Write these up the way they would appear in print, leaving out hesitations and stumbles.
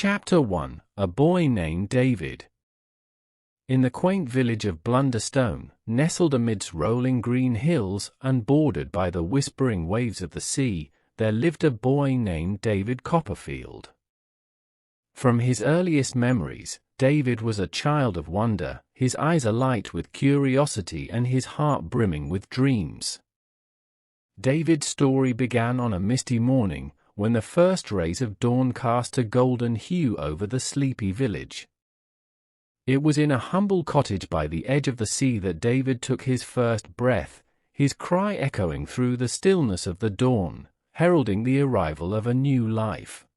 Chapter 1: A Boy Named David. In the quaint village of Blunderstone, nestled amidst rolling green hills and bordered by the whispering waves of the sea, there lived a boy named David Copperfield. From his earliest memories, David was a child of wonder, his eyes alight with curiosity and his heart brimming with dreams. David's story began on a misty morning, when the first rays of dawn cast a golden hue over the sleepy village. It was in a humble cottage by the edge of the sea that David took his first breath, his cry echoing through the stillness of the dawn, heralding the arrival of a new life.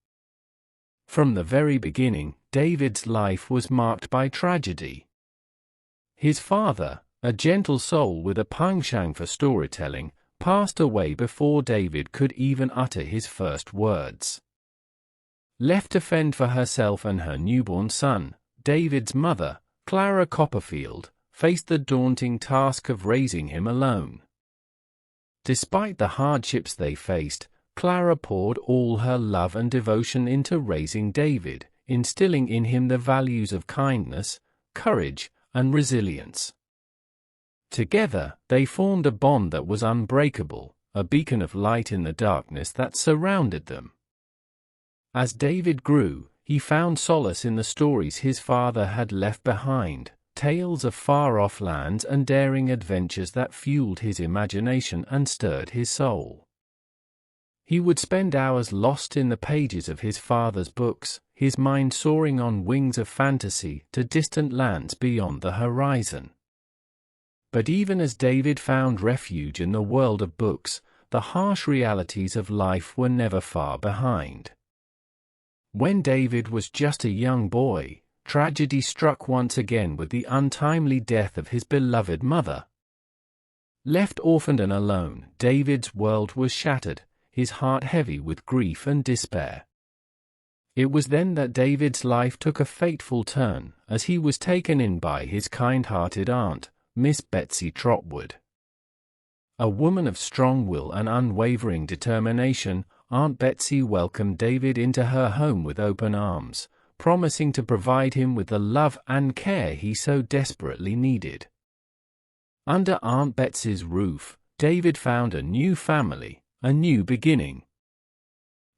From the very beginning, David's life was marked by tragedy. His father, a gentle soul with a penchant for storytelling, passed away before David could even utter his first words. Left to fend for herself and her newborn son, David's mother, Clara Copperfield, faced the daunting task of raising him alone. Despite the hardships they faced, Clara poured all her love and devotion into raising David, instilling in him the values of kindness, courage, and resilience. Together, they formed a bond that was unbreakable, a beacon of light in the darkness that surrounded them. As David grew, he found solace in the stories his father had left behind, tales of far-off lands and daring adventures that fueled his imagination and stirred his soul. He would spend hours lost in the pages of his father's books, his mind soaring on wings of fantasy to distant lands beyond the horizon. But even as David found refuge in the world of books, the harsh realities of life were never far behind. When David was just a young boy, tragedy struck once again with the untimely death of his beloved mother. Left orphaned and alone, David's world was shattered, his heart heavy with grief and despair. It was then that David's life took a fateful turn, as he was taken in by his kind-hearted aunt, Miss Betsy Trotwood. A woman of strong will and unwavering determination, Aunt Betsy welcomed David into her home with open arms, promising to provide him with the love and care he so desperately needed. Under Aunt Betsy's roof, David found a new family, a new beginning.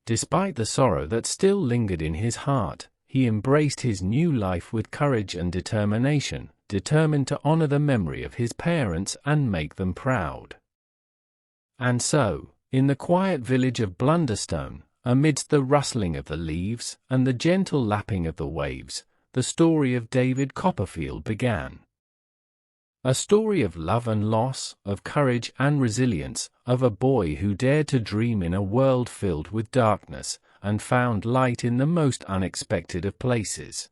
Despite the sorrow that still lingered in his heart, he embraced his new life with courage and determination, determined to honor the memory of his parents and make them proud. And so, in the quiet village of Blunderstone, amidst the rustling of the leaves and the gentle lapping of the waves, the story of David Copperfield began. A story of love and loss, of courage and resilience, of a boy who dared to dream in a world filled with darkness, and found light in the most unexpected of places.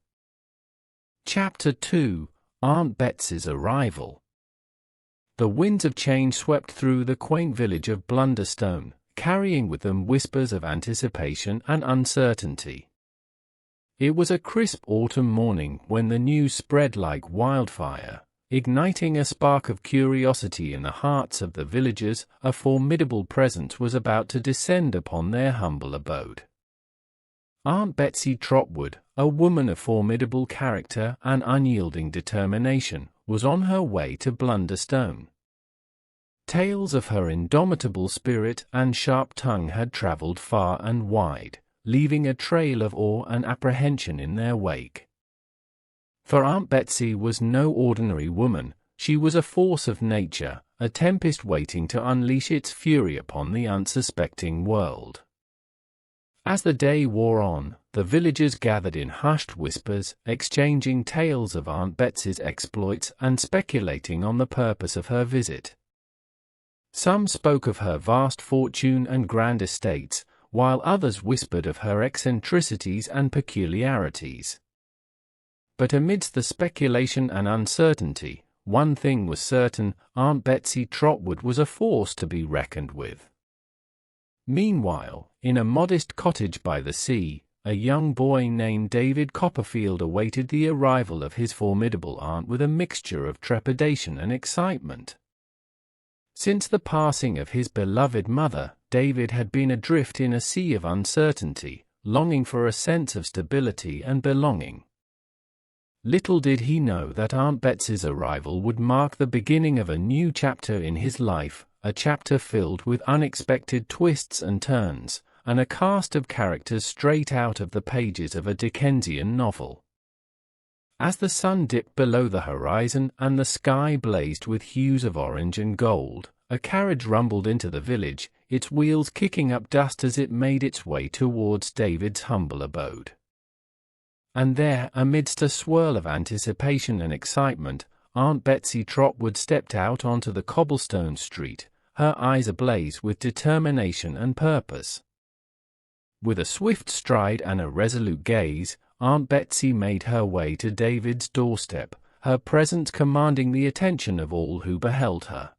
Chapter 2: Aunt Betsy's Arrival. The winds of change swept through the quaint village of Blunderstone, carrying with them whispers of anticipation and uncertainty. It was a crisp autumn morning when the news spread like wildfire, igniting a spark of curiosity in the hearts of the villagers. A formidable presence was about to descend upon their humble abode. Aunt Betsy Trotwood, a woman of formidable character and unyielding determination, was on her way to Blunderstone. Tales of her indomitable spirit and sharp tongue had traveled far and wide, leaving a trail of awe and apprehension in their wake. For Aunt Betsy was no ordinary woman, she was a force of nature, a tempest waiting to unleash its fury upon the unsuspecting world. As the day wore on, the villagers gathered in hushed whispers, exchanging tales of Aunt Betsy's exploits and speculating on the purpose of her visit. Some spoke of her vast fortune and grand estates, while others whispered of her eccentricities and peculiarities. But amidst the speculation and uncertainty, one thing was certain: Aunt Betsy Trotwood was a force to be reckoned with. Meanwhile, in a modest cottage by the sea, a young boy named David Copperfield awaited the arrival of his formidable aunt with a mixture of trepidation and excitement. Since the passing of his beloved mother, David had been adrift in a sea of uncertainty, longing for a sense of stability and belonging. Little did he know that Aunt Betsy's arrival would mark the beginning of a new chapter in his life, a chapter filled with unexpected twists and turns, and a cast of characters straight out of the pages of a Dickensian novel. As the sun dipped below the horizon and the sky blazed with hues of orange and gold, a carriage rumbled into the village, its wheels kicking up dust as it made its way towards David's humble abode. And there, amidst a swirl of anticipation and excitement, Aunt Betsy Trotwood stepped out onto the cobblestone street, her eyes ablaze with determination and purpose. With a swift stride and a resolute gaze, Aunt Betsy made her way to David's doorstep, her presence commanding the attention of all who beheld her.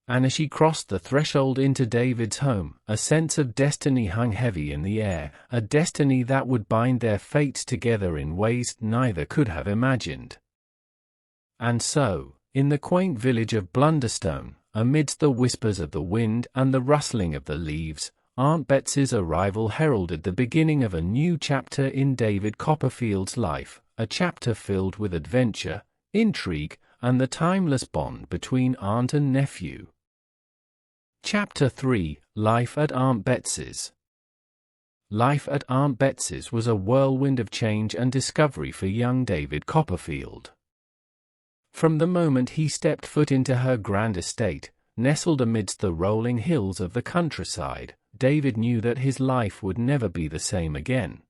And as she crossed the threshold into David's home, a sense of destiny hung heavy in the air, a destiny that would bind their fates together in ways neither could have imagined. And so, in the quaint village of Blunderstone, amidst the whispers of the wind and the rustling of the leaves, Aunt Betsy's arrival heralded the beginning of a new chapter in David Copperfield's life, a chapter filled with adventure, intrigue, and the timeless bond between aunt and nephew. Chapter 3: Life at Aunt Betsy's. Life at Aunt Betsy's was a whirlwind of change and discovery for young David Copperfield. From the moment he stepped foot into her grand estate, nestled amidst the rolling hills of the countryside, David knew that his life would never be the same again.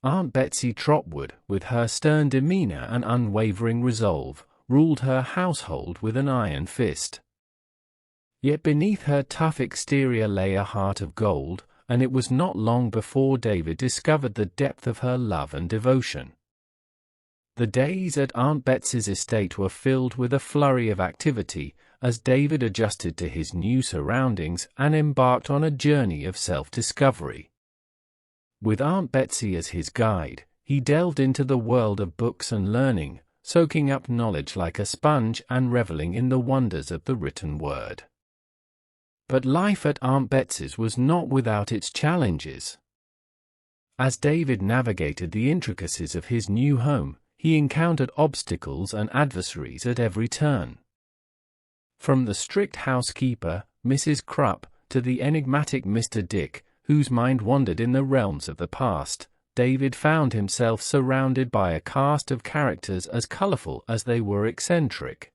Aunt Betsy Trotwood, with her stern demeanor and unwavering resolve, ruled her household with an iron fist. Yet beneath her tough exterior lay a heart of gold, and it was not long before David discovered the depth of her love and devotion. The days at Aunt Betsy's estate were filled with a flurry of activity, as David adjusted to his new surroundings and embarked on a journey of self-discovery. With Aunt Betsy as his guide, he delved into the world of books and learning, soaking up knowledge like a sponge and reveling in the wonders of the written word. But life at Aunt Betsy's was not without its challenges. As David navigated the intricacies of his new home, he encountered obstacles and adversaries at every turn. From the strict housekeeper, Mrs. Krupp, to the enigmatic Mr. Dick, whose mind wandered in the realms of the past, David found himself surrounded by a cast of characters as colorful as they were eccentric.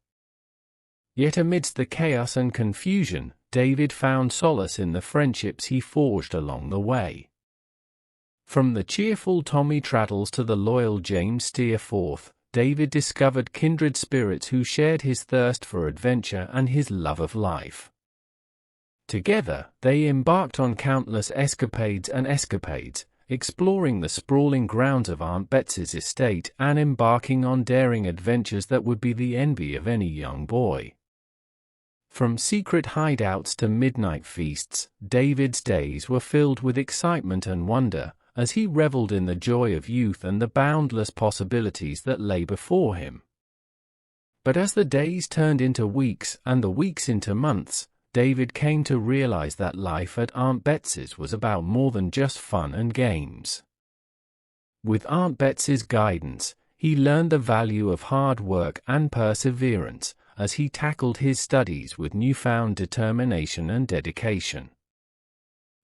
Yet amidst the chaos and confusion, David found solace in the friendships he forged along the way. From the cheerful Tommy Traddles to the loyal James Steerforth, David discovered kindred spirits who shared his thirst for adventure and his love of life. Together, they embarked on countless escapades, exploring the sprawling grounds of Aunt Betsy's estate and embarking on daring adventures that would be the envy of any young boy. From secret hideouts to midnight feasts, David's days were filled with excitement and wonder, as he reveled in the joy of youth and the boundless possibilities that lay before him. But as the days turned into weeks and the weeks into months, David came to realize that life at Aunt Betsy's was about more than just fun and games. With Aunt Betsy's guidance, he learned the value of hard work and perseverance, as he tackled his studies with newfound determination and dedication.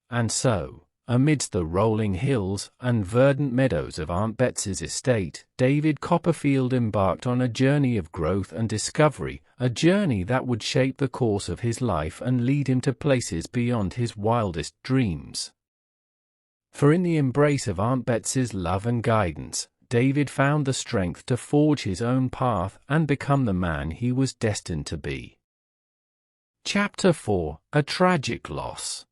And so, amidst the rolling hills and verdant meadows of Aunt Betsy's estate, David Copperfield embarked on a journey of growth and discovery, a journey that would shape the course of his life and lead him to places beyond his wildest dreams. For in the embrace of Aunt Betsy's love and guidance, David found the strength to forge his own path and become the man he was destined to be. Chapter 4: A Tragic Loss.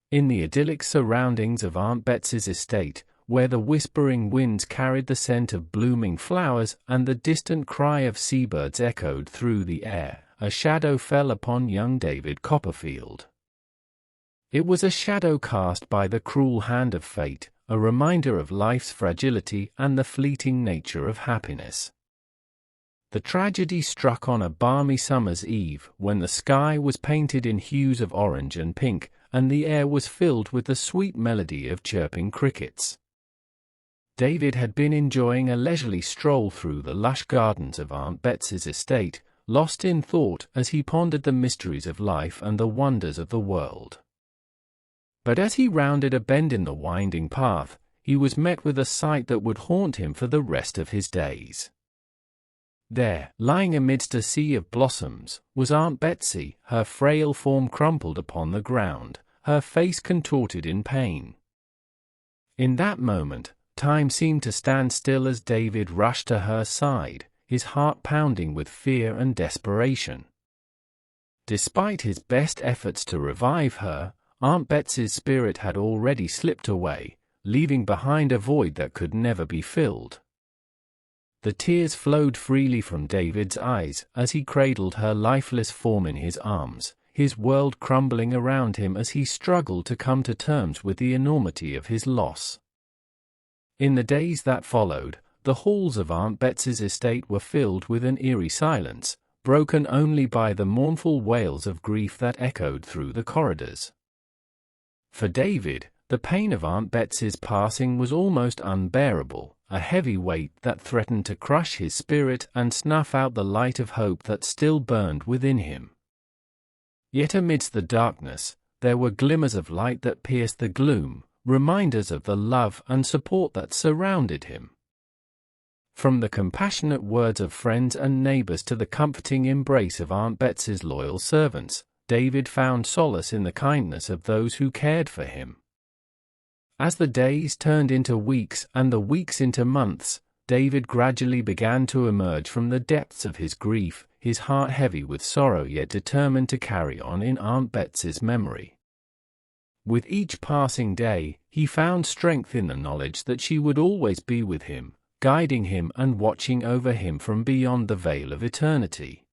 In the idyllic surroundings of Aunt Betsy's estate, where the whispering winds carried the scent of blooming flowers and the distant cry of seabirds echoed through the air, a shadow fell upon young David Copperfield. It was a shadow cast by the cruel hand of fate, a reminder of life's fragility and the fleeting nature of happiness. The tragedy struck on a balmy summer's eve when the sky was painted in hues of orange and pink, and the air was filled with the sweet melody of chirping crickets. David had been enjoying a leisurely stroll through the lush gardens of Aunt Betsy's estate, lost in thought as he pondered the mysteries of life and the wonders of the world. But as he rounded a bend in the winding path, he was met with a sight that would haunt him for the rest of his days. There, lying amidst a sea of blossoms, was Aunt Betsy, her frail form crumpled upon the ground, her face contorted in pain. In that moment, time seemed to stand still as David rushed to her side, his heart pounding with fear and desperation. Despite his best efforts to revive her, Aunt Betsy's spirit had already slipped away, leaving behind a void that could never be filled. The tears flowed freely from David's eyes as he cradled her lifeless form in his arms, his world crumbling around him as he struggled to come to terms with the enormity of his loss. In the days that followed, the halls of Aunt Betsy's estate were filled with an eerie silence, broken only by the mournful wails of grief that echoed through the corridors. For David, the pain of Aunt Betsy's passing was almost unbearable, a heavy weight that threatened to crush his spirit and snuff out the light of hope that still burned within him. Yet amidst the darkness, there were glimmers of light that pierced the gloom, reminders of the love and support that surrounded him. From the compassionate words of friends and neighbors to the comforting embrace of Aunt Betsy's loyal servants, David found solace in the kindness of those who cared for him. As the days turned into weeks and the weeks into months, David gradually began to emerge from the depths of his grief, his heart heavy with sorrow yet determined to carry on in Aunt Betsy's memory. With each passing day, he found strength in the knowledge that she would always be with him, guiding him and watching over him from beyond the veil of eternity.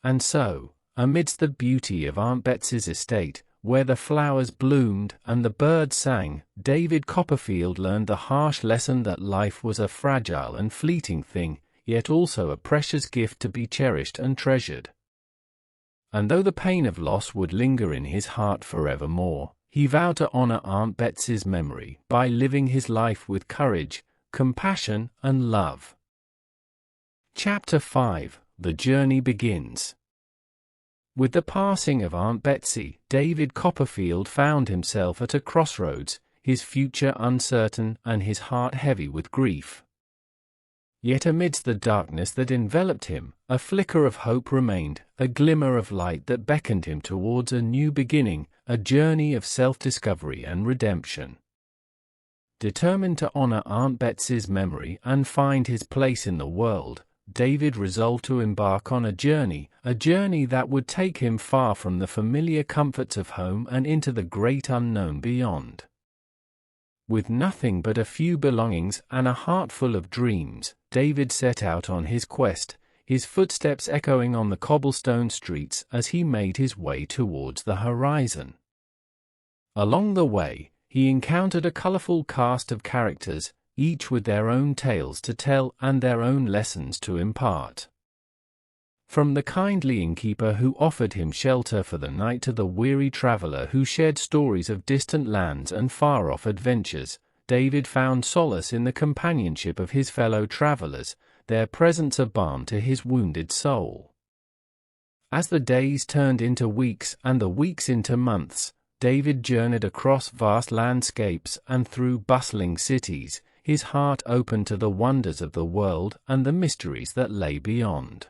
And so, amidst the beauty of Aunt Betsy's estate, where the flowers bloomed and the birds sang, David Copperfield learned the harsh lesson that life was a fragile and fleeting thing, yet also a precious gift to be cherished and treasured. And though the pain of loss would linger in his heart forevermore, he vowed to honor Aunt Betsy's memory by living his life with courage, compassion, and love. Chapter 5: The Journey Begins. With the passing of Aunt Betsy, David Copperfield found himself at a crossroads, his future uncertain and his heart heavy with grief. Yet amidst the darkness that enveloped him, a flicker of hope remained, a glimmer of light that beckoned him towards a new beginning, a journey of self-discovery and redemption. Determined to honor Aunt Betsy's memory and find his place in the world, David resolved to embark on a journey that would take him far from the familiar comforts of home and into the great unknown beyond. With nothing but a few belongings and a heart full of dreams, David set out on his quest, his footsteps echoing on the cobblestone streets as he made his way towards the horizon. Along the way, he encountered a colorful cast of characters, each with their own tales to tell and their own lessons to impart. From the kindly innkeeper who offered him shelter for the night to the weary traveler who shared stories of distant lands and far-off adventures, David found solace in the companionship of his fellow travelers, their presence a balm to his wounded soul. As the days turned into weeks and the weeks into months, David journeyed across vast landscapes and through bustling cities, his heart open to the wonders of the world and the mysteries that lay beyond.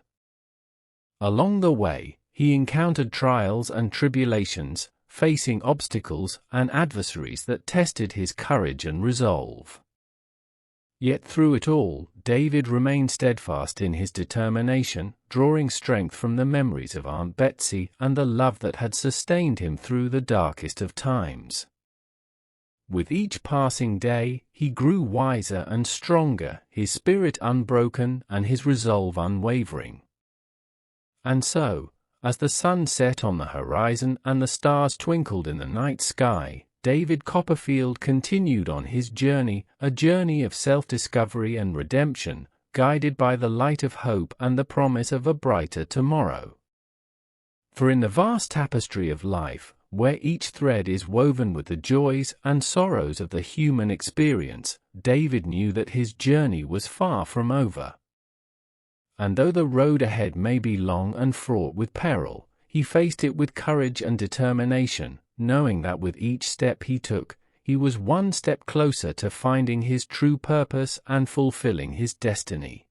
Along the way, he encountered trials and tribulations, facing obstacles and adversaries that tested his courage and resolve. Yet through it all, David remained steadfast in his determination, drawing strength from the memories of Aunt Betsy and the love that had sustained him through the darkest of times. With each passing day, he grew wiser and stronger, his spirit unbroken and his resolve unwavering. And so, as the sun set on the horizon and the stars twinkled in the night sky, David Copperfield continued on his journey, a journey of self-discovery and redemption, guided by the light of hope and the promise of a brighter tomorrow. For in the vast tapestry of life, where each thread is woven with the joys and sorrows of the human experience, David knew that his journey was far from over. And though the road ahead may be long and fraught with peril, he faced it with courage and determination, knowing that with each step he took, he was one step closer to finding his true purpose and fulfilling his destiny.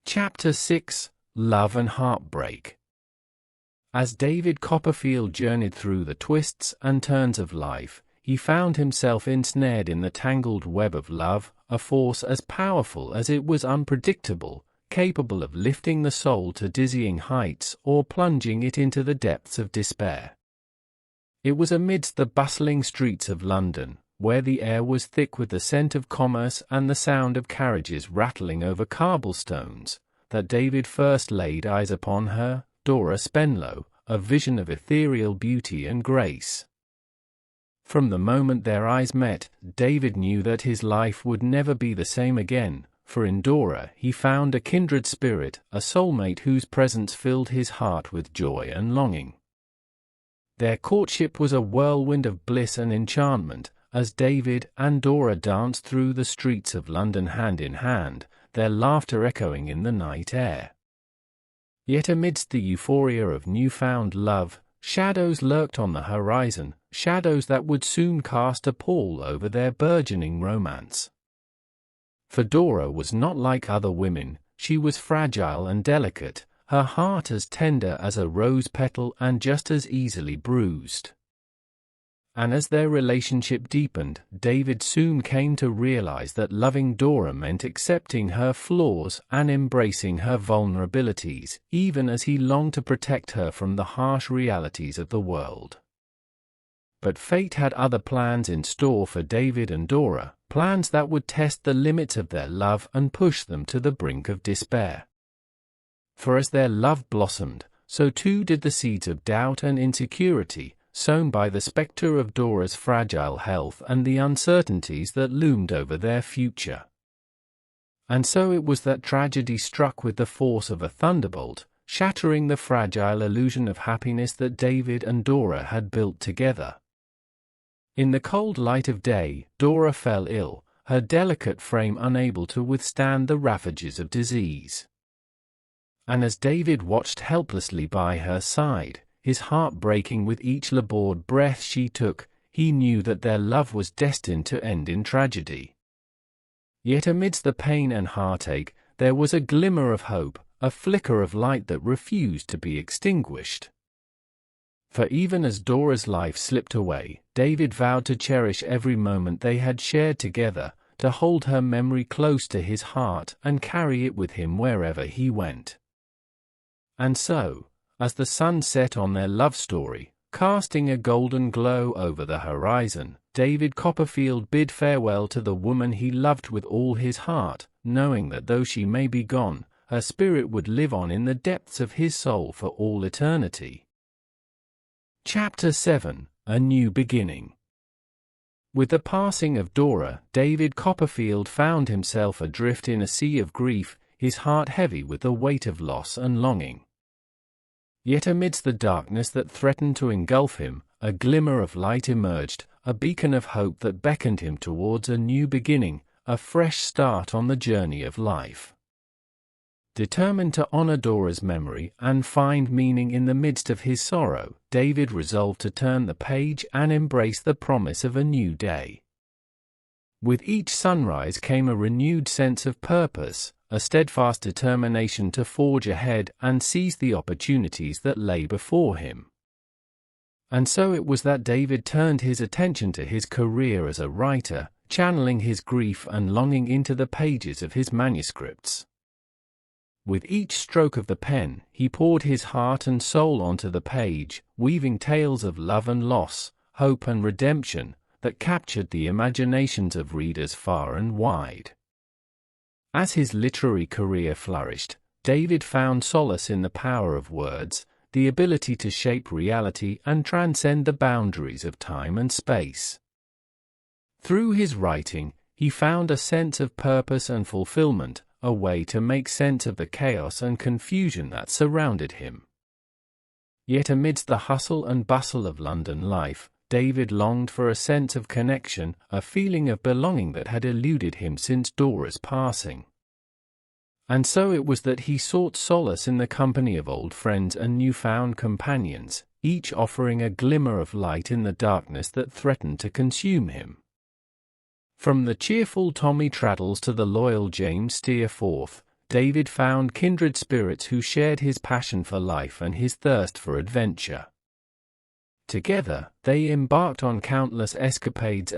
Chapter 6: Love and Heartbreak. As David Copperfield journeyed through the twists and turns of life, he found himself ensnared in the tangled web of love, a force as powerful as it was unpredictable, capable of lifting the soul to dizzying heights or plunging it into the depths of despair. It was amidst the bustling streets of London, where the air was thick with the scent of commerce and the sound of carriages rattling over cobblestones, that David first laid eyes upon her, Dora Spenlow, a vision of ethereal beauty and grace. From the moment their eyes met, David knew that his life would never be the same again, for in Dora he found a kindred spirit, a soulmate whose presence filled his heart with joy and longing. Their courtship was a whirlwind of bliss and enchantment, as David and Dora danced through the streets of London hand in hand, their laughter echoing in the night air. Yet amidst the euphoria of newfound love, shadows lurked on the horizon, shadows that would soon cast a pall over their burgeoning romance. For Dora was not like other women, she was fragile and delicate, her heart as tender as a rose petal and just as easily bruised. And as their relationship deepened, David soon came to realize that loving Dora meant accepting her flaws and embracing her vulnerabilities, even as he longed to protect her from the harsh realities of the world. But fate had other plans in store for David and Dora, plans that would test the limits of their love and push them to the brink of despair. For as their love blossomed, so too did the seeds of doubt and insecurity, sown by the spectre of Dora's fragile health and the uncertainties that loomed over their future. And so it was that tragedy struck with the force of a thunderbolt, shattering the fragile illusion of happiness that David and Dora had built together. In the cold light of day, Dora fell ill, her delicate frame unable to withstand the ravages of disease. And as David watched helplessly by her side, his heart breaking with each labored breath she took, he knew that their love was destined to end in tragedy. Yet amidst the pain and heartache, there was a glimmer of hope, a flicker of light that refused to be extinguished. For even as Dora's life slipped away, David vowed to cherish every moment they had shared together, to hold her memory close to his heart and carry it with him wherever he went. And so, as the sun set on their love story, casting a golden glow over the horizon, David Copperfield bid farewell to the woman he loved with all his heart, knowing that though she may be gone, her spirit would live on in the depths of his soul for all eternity. Chapter 7: A New Beginning. With the passing of Dora, David Copperfield found himself adrift in a sea of grief, his heart heavy with the weight of loss and longing. Yet amidst the darkness that threatened to engulf him, a glimmer of light emerged, a beacon of hope that beckoned him towards a new beginning, a fresh start on the journey of life. Determined to honor Dora's memory and find meaning in the midst of his sorrow, David resolved to turn the page and embrace the promise of a new day. With each sunrise came a renewed sense of purpose, a steadfast determination to forge ahead and seize the opportunities that lay before him. And so it was that David turned his attention to his career as a writer, channeling his grief and longing into the pages of his manuscripts. With each stroke of the pen, he poured his heart and soul onto the page, weaving tales of love and loss, hope and redemption, that captured the imaginations of readers far and wide. As his literary career flourished, David found solace in the power of words, the ability to shape reality and transcend the boundaries of time and space. Through his writing, he found a sense of purpose and fulfillment, a way to make sense of the chaos and confusion that surrounded him. Yet amidst the hustle and bustle of London life, David longed for a sense of connection, a feeling of belonging that had eluded him since Dora's passing. And so it was that he sought solace in the company of old friends and newfound companions, each offering a glimmer of light in the darkness that threatened to consume him. From the cheerful Tommy Traddles to the loyal James Steerforth, David found kindred spirits who shared his passion for life and his thirst for adventure. Together, they embarked on countless escapades,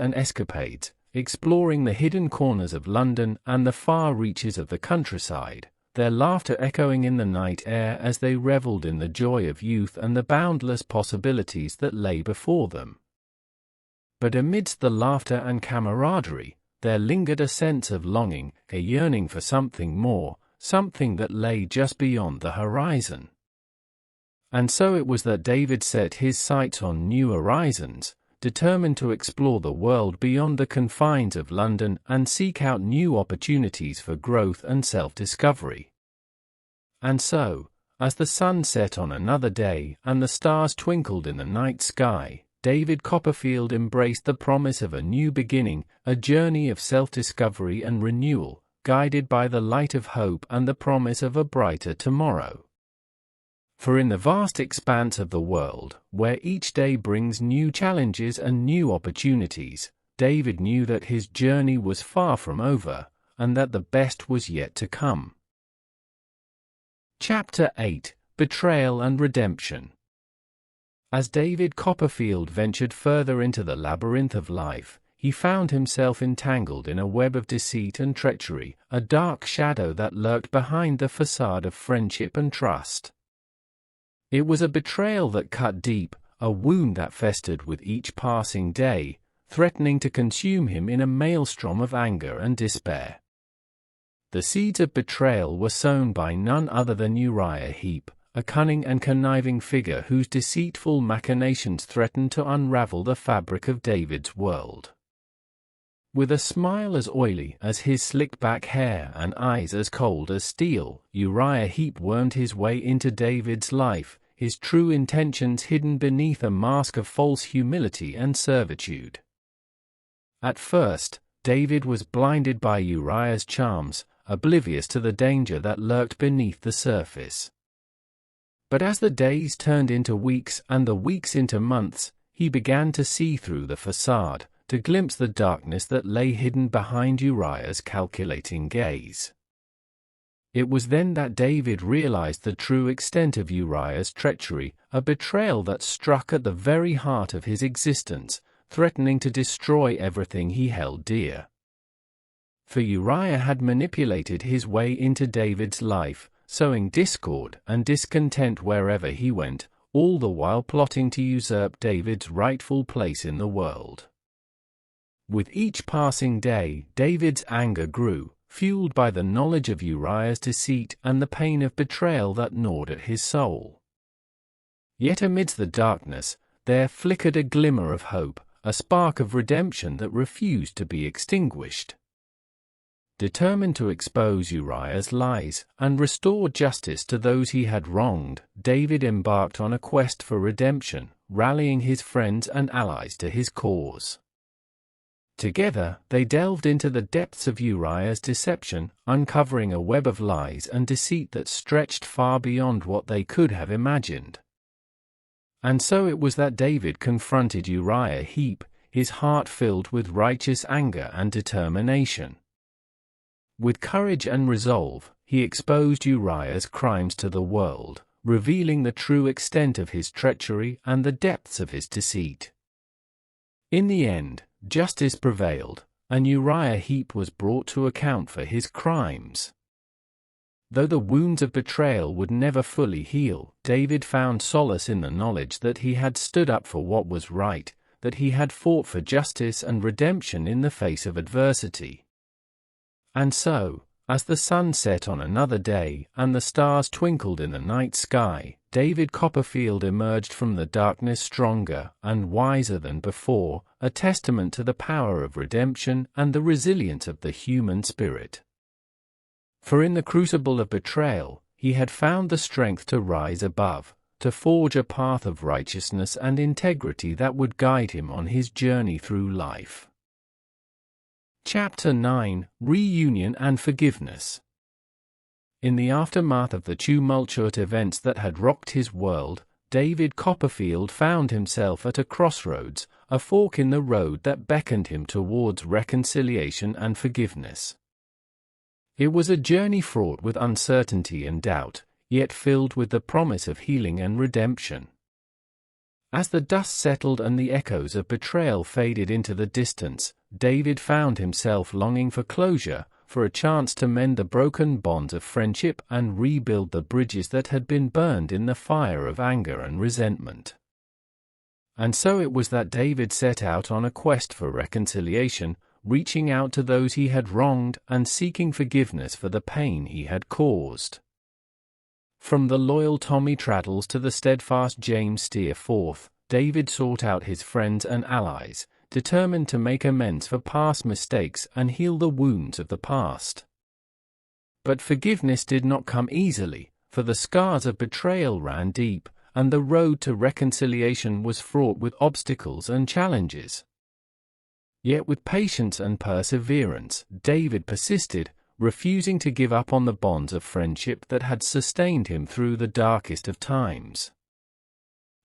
exploring the hidden corners of London and the far reaches of the countryside, their laughter echoing in the night air as they reveled in the joy of youth and the boundless possibilities that lay before them. But amidst the laughter and camaraderie, there lingered a sense of longing, a yearning for something more, something that lay just beyond the horizon. And so it was that David set his sights on new horizons, determined to explore the world beyond the confines of London and seek out new opportunities for growth and self-discovery. And so, as the sun set on another day and the stars twinkled in the night sky, David Copperfield embraced the promise of a new beginning, a journey of self-discovery and renewal, guided by the light of hope and the promise of a brighter tomorrow. For in the vast expanse of the world, where each day brings new challenges and new opportunities, David knew that his journey was far from over, and that the best was yet to come. Chapter 8: Betrayal and Redemption. As David Copperfield ventured further into the labyrinth of life, he found himself entangled in a web of deceit and treachery, a dark shadow that lurked behind the facade of friendship and trust. It was a betrayal that cut deep, a wound that festered with each passing day, threatening to consume him in a maelstrom of anger and despair. The seeds of betrayal were sown by none other than Uriah Heep, a cunning and conniving figure whose deceitful machinations threatened to unravel the fabric of David's world. With a smile as oily as his slick-back hair and eyes as cold as steel, Uriah Heep wormed his way into David's life, his true intentions hidden beneath a mask of false humility and servitude. At first, David was blinded by Uriah's charms, oblivious to the danger that lurked beneath the surface. But as the days turned into weeks and the weeks into months, he began to see through the facade, to glimpse the darkness that lay hidden behind Uriah's calculating gaze. It was then that David realized the true extent of Uriah's treachery, a betrayal that struck at the very heart of his existence, threatening to destroy everything he held dear. For Uriah had manipulated his way into David's life, sowing discord and discontent wherever he went, all the while plotting to usurp David's rightful place in the world. With each passing day, David's anger grew, fueled by the knowledge of Uriah's deceit and the pain of betrayal that gnawed at his soul. Yet amidst the darkness, there flickered a glimmer of hope, a spark of redemption that refused to be extinguished. Determined to expose Uriah's lies and restore justice to those he had wronged, David embarked on a quest for redemption, rallying his friends and allies to his cause. Together, they delved into the depths of Uriah's deception, uncovering a web of lies and deceit that stretched far beyond what they could have imagined. And so it was that David confronted Uriah Heep, his heart filled with righteous anger and determination. With courage and resolve, he exposed Uriah's crimes to the world, revealing the true extent of his treachery and the depths of his deceit. In the end, justice prevailed, and Uriah Heep was brought to account for his crimes. Though the wounds of betrayal would never fully heal, David found solace in the knowledge that he had stood up for what was right, that he had fought for justice and redemption in the face of adversity. And so, as the sun set on another day and the stars twinkled in the night sky, David Copperfield emerged from the darkness stronger and wiser than before, a testament to the power of redemption and the resilience of the human spirit. For in the crucible of betrayal, he had found the strength to rise above, to forge a path of righteousness and integrity that would guide him on his journey through life. Chapter 9: Reunion and Forgiveness. In the aftermath of the tumultuous events that had rocked his world, David Copperfield found himself at a crossroads, a fork in the road that beckoned him towards reconciliation and forgiveness. It was a journey fraught with uncertainty and doubt, yet filled with the promise of healing and redemption. As the dust settled and the echoes of betrayal faded into the distance, David found himself longing for closure, for a chance to mend the broken bonds of friendship and rebuild the bridges that had been burned in the fire of anger and resentment. And so it was that David set out on a quest for reconciliation, reaching out to those he had wronged and seeking forgiveness for the pain he had caused. From the loyal Tommy Traddles to the steadfast James Steerforth, David sought out his friends and allies, determined to make amends for past mistakes and heal the wounds of the past. But forgiveness did not come easily, for the scars of betrayal ran deep, and the road to reconciliation was fraught with obstacles and challenges. Yet with patience and perseverance, David persisted, refusing to give up on the bonds of friendship that had sustained him through the darkest of times.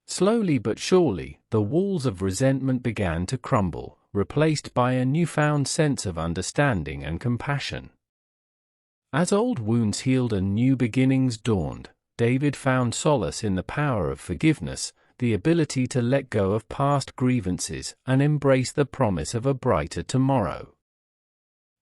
Slowly but surely, the walls of resentment began to crumble, replaced by a newfound sense of understanding and compassion. As old wounds healed and new beginnings dawned, David found solace in the power of forgiveness, the ability to let go of past grievances and embrace the promise of a brighter tomorrow.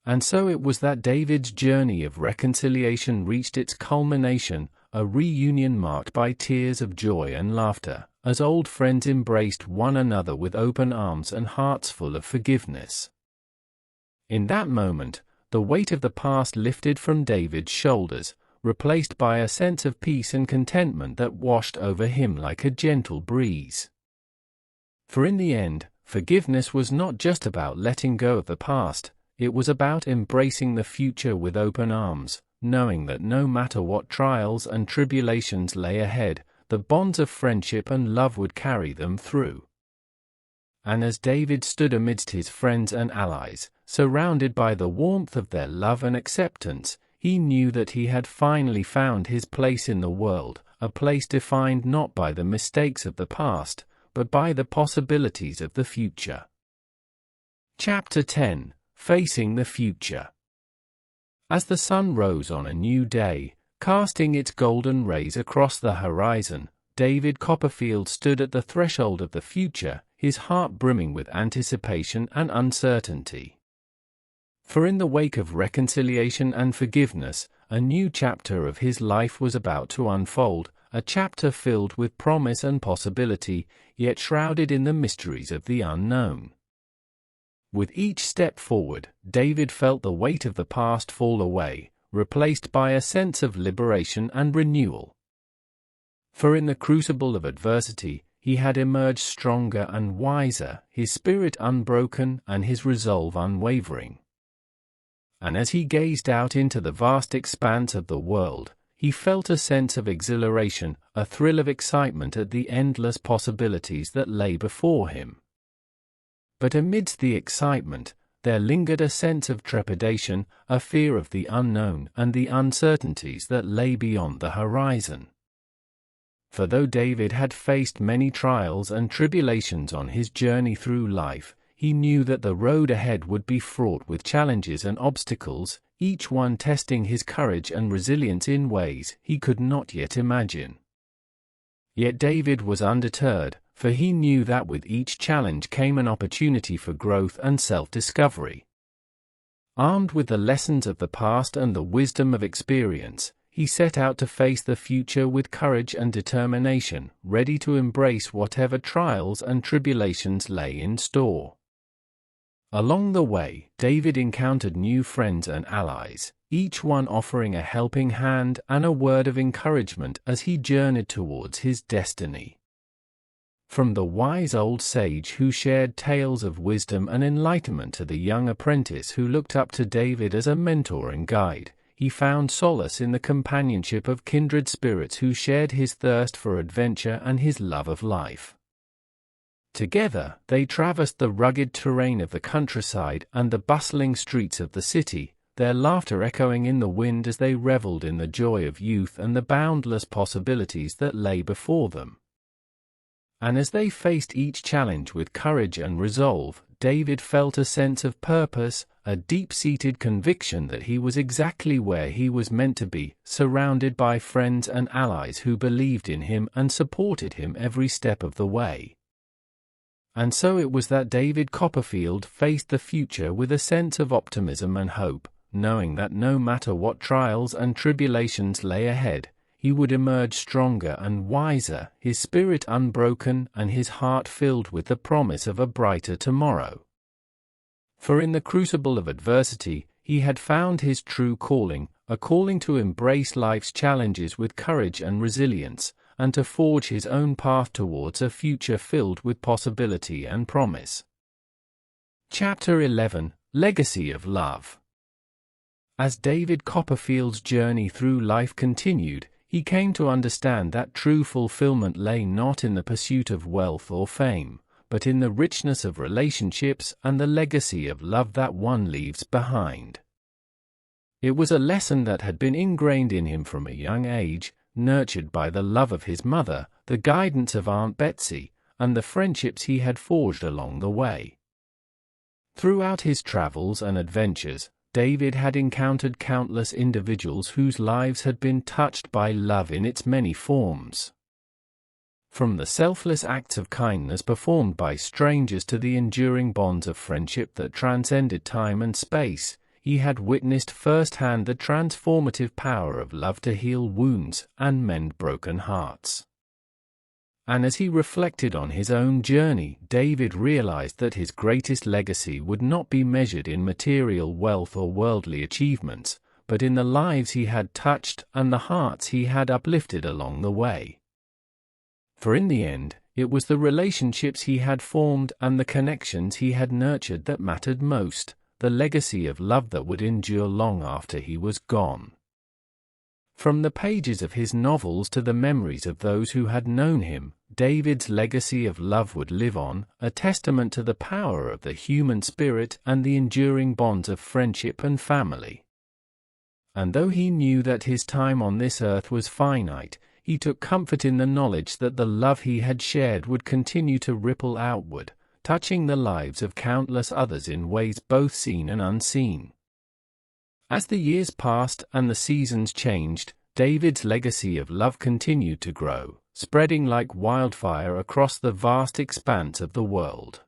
And so it was that David's journey of reconciliation reached its culmination, a reunion marked by tears of joy and laughter, as old friends embraced one another with open arms and hearts full of forgiveness. In that moment, the weight of the past lifted from David's shoulders, replaced by a sense of peace and contentment that washed over him like a gentle breeze. For in the end, forgiveness was not just about letting go of the past, it was about embracing the future with open arms, knowing that no matter what trials and tribulations lay ahead, the bonds of friendship and love would carry them through. And as David stood amidst his friends and allies, surrounded by the warmth of their love and acceptance, he knew that he had finally found his place in the world, a place defined not by the mistakes of the past, but by the possibilities of the future. Chapter 10: Facing the Future. As the sun rose on a new day, casting its golden rays across the horizon, David Copperfield stood at the threshold of the future, his heart brimming with anticipation and uncertainty. For in the wake of reconciliation and forgiveness, a new chapter of his life was about to unfold, a chapter filled with promise and possibility, yet shrouded in the mysteries of the unknown. With each step forward, David felt the weight of the past fall away, replaced by a sense of liberation and renewal. For in the crucible of adversity, he had emerged stronger and wiser, his spirit unbroken and his resolve unwavering. And as he gazed out into the vast expanse of the world, he felt a sense of exhilaration, a thrill of excitement at the endless possibilities that lay before him. But amidst the excitement, there lingered a sense of trepidation, a fear of the unknown and the uncertainties that lay beyond the horizon. For though David had faced many trials and tribulations on his journey through life, he knew that the road ahead would be fraught with challenges and obstacles, each one testing his courage and resilience in ways he could not yet imagine. Yet David was undeterred, for he knew that with each challenge came an opportunity for growth and self-discovery. Armed with the lessons of the past and the wisdom of experience, he set out to face the future with courage and determination, ready to embrace whatever trials and tribulations lay in store. Along the way, David encountered new friends and allies, each one offering a helping hand and a word of encouragement as he journeyed towards his destiny. From the wise old sage who shared tales of wisdom and enlightenment to the young apprentice who looked up to David as a mentor and guide, he found solace in the companionship of kindred spirits who shared his thirst for adventure and his love of life. Together, they traversed the rugged terrain of the countryside and the bustling streets of the city, their laughter echoing in the wind as they reveled in the joy of youth and the boundless possibilities that lay before them. And as they faced each challenge with courage and resolve, David felt a sense of purpose, a deep-seated conviction that he was exactly where he was meant to be, surrounded by friends and allies who believed in him and supported him every step of the way. And so it was that David Copperfield faced the future with a sense of optimism and hope, knowing that no matter what trials and tribulations lay ahead, he would emerge stronger and wiser, his spirit unbroken and his heart filled with the promise of a brighter tomorrow. For in the crucible of adversity, he had found his true calling, a calling to embrace life's challenges with courage and resilience, and to forge his own path towards a future filled with possibility and promise. Chapter 11: Legacy of Love. As David Copperfield's journey through life continued, he came to understand that true fulfillment lay not in the pursuit of wealth or fame, but in the richness of relationships and the legacy of love that one leaves behind. It was a lesson that had been ingrained in him from a young age, nurtured by the love of his mother, the guidance of Aunt Betsy, and the friendships he had forged along the way. Throughout his travels and adventures, David had encountered countless individuals whose lives had been touched by love in its many forms. From the selfless acts of kindness performed by strangers to the enduring bonds of friendship that transcended time and space, he had witnessed firsthand the transformative power of love to heal wounds and mend broken hearts. And as he reflected on his own journey, David realized that his greatest legacy would not be measured in material wealth or worldly achievements, but in the lives he had touched and the hearts he had uplifted along the way. For in the end, it was the relationships he had formed and the connections he had nurtured that mattered most, the legacy of love that would endure long after he was gone. From the pages of his novels to the memories of those who had known him, David's legacy of love would live on, a testament to the power of the human spirit and the enduring bonds of friendship and family. And though he knew that his time on this earth was finite, he took comfort in the knowledge that the love he had shared would continue to ripple outward, touching the lives of countless others in ways both seen and unseen. As the years passed and the seasons changed, David's legacy of love continued to grow, spreading like wildfire across the vast expanse of the world.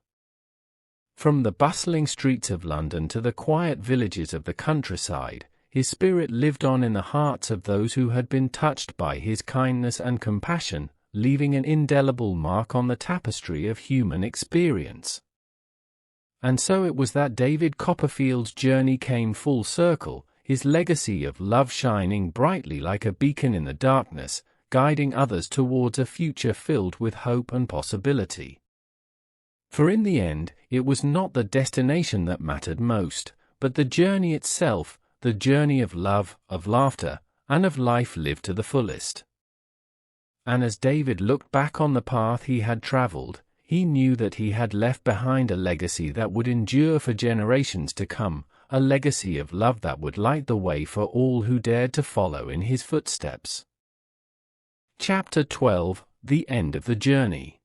From the bustling streets of London to the quiet villages of the countryside, his spirit lived on in the hearts of those who had been touched by his kindness and compassion, leaving an indelible mark on the tapestry of human experience. And so it was that David Copperfield's journey came full circle, his legacy of love shining brightly like a beacon in the darkness, guiding others towards a future filled with hope and possibility. For in the end, it was not the destination that mattered most, but the journey itself, the journey of love, of laughter, and of life lived to the fullest. And as David looked back on the path he had traveled, he knew that he had left behind a legacy that would endure for generations to come, a legacy of love that would light the way for all who dared to follow in his footsteps. Chapter 12: The End of the Journey.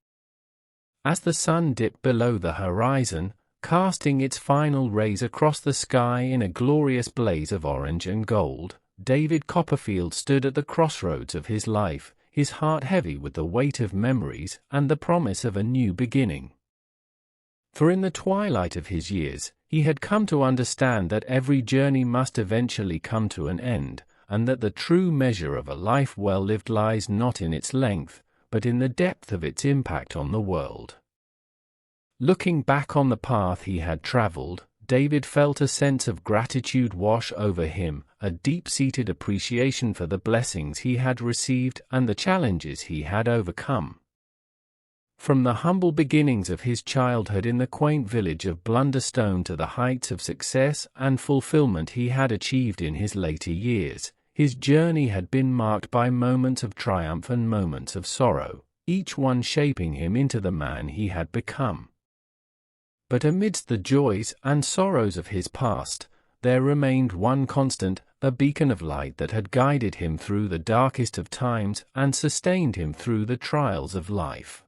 As the sun dipped below the horizon, casting its final rays across the sky in a glorious blaze of orange and gold, David Copperfield stood at the crossroads of his life, his heart heavy with the weight of memories and the promise of a new beginning. For in the twilight of his years, he had come to understand that every journey must eventually come to an end, and that the true measure of a life well lived lies not in its length, but in the depth of its impact on the world. Looking back on the path he had traveled, David felt a sense of gratitude wash over him, a deep-seated appreciation for the blessings he had received and the challenges he had overcome. From the humble beginnings of his childhood in the quaint village of Blunderstone to the heights of success and fulfillment he had achieved in his later years, his journey had been marked by moments of triumph and moments of sorrow, each one shaping him into the man he had become. But amidst the joys and sorrows of his past, there remained one constant, a beacon of light that had guided him through the darkest of times and sustained him through the trials of life.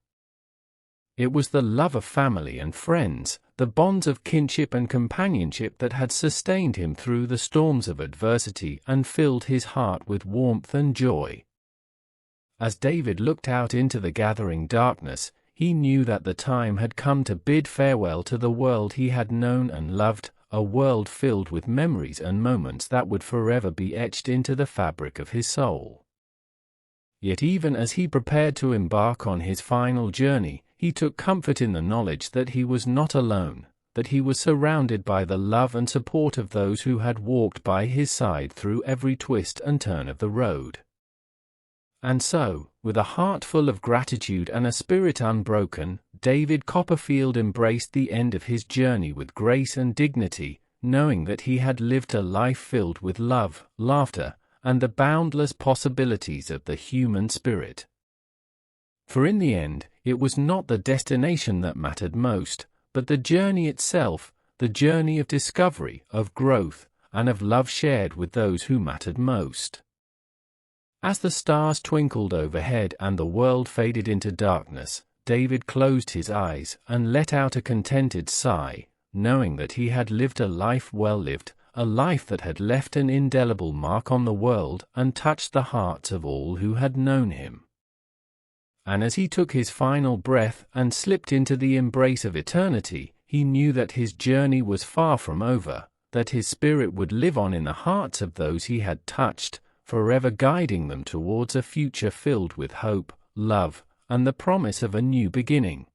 It was the love of family and friends, the bonds of kinship and companionship that had sustained him through the storms of adversity and filled his heart with warmth and joy. As David looked out into the gathering darkness, he knew that the time had come to bid farewell to the world he had known and loved, a world filled with memories and moments that would forever be etched into the fabric of his soul. Yet even as he prepared to embark on his final journey, he took comfort in the knowledge that he was not alone, that he was surrounded by the love and support of those who had walked by his side through every twist and turn of the road. And so, with a heart full of gratitude and a spirit unbroken, David Copperfield embraced the end of his journey with grace and dignity, knowing that he had lived a life filled with love, laughter, and the boundless possibilities of the human spirit. For in the end, it was not the destination that mattered most, but the journey itself, the journey of discovery, of growth, and of love shared with those who mattered most. As the stars twinkled overhead and the world faded into darkness, David closed his eyes and let out a contented sigh, knowing that he had lived a life well lived, a life that had left an indelible mark on the world and touched the hearts of all who had known him. And as he took his final breath and slipped into the embrace of eternity, he knew that his journey was far from over, that his spirit would live on in the hearts of those he had touched, forever guiding them towards a future filled with hope, love, and the promise of a new beginning.